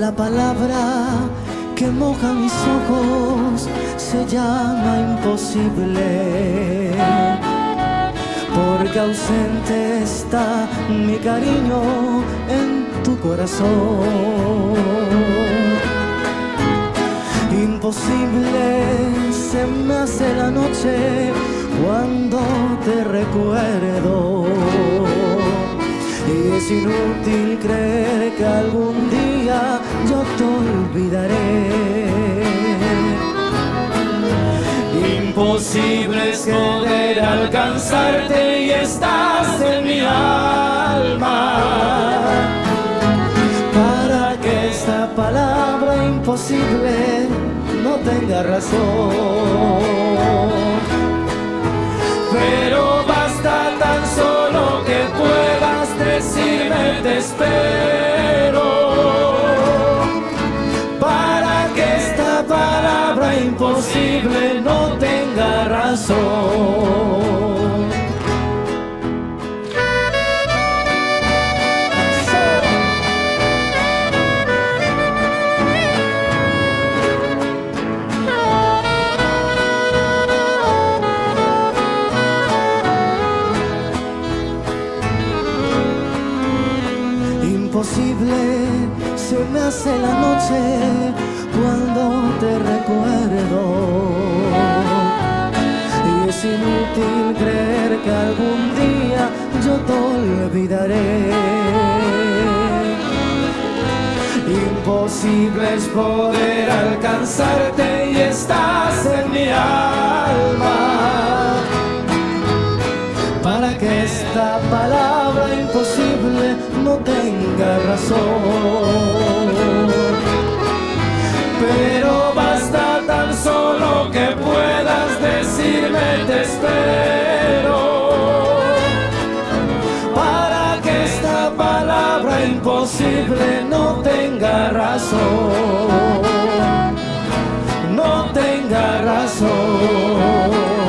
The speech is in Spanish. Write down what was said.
La palabra que moja mis ojos se llama imposible, porque ausente está mi cariño en tu corazón. Imposible se me hace la noche cuando te recuerdo, y es inútil creer que algún día yo te olvidaré. Imposible es poder alcanzarte y estás en mi alma, para que esta palabra imposible no tenga razón. pero basta tan solo que puedas decirme te espero, Para que esta palabra imposible no tenga razón. Imposible se me hace la noche cuando te recuerdo, y es inútil creer que algún día yo te olvidaré. imposible es poder alcanzarte y estás en mi alma, Para que esta palabra imposible no tenga razón. pero basta tan solo que puedas decirme te espero, Para que esta palabra imposible no tenga razón. No tenga razón.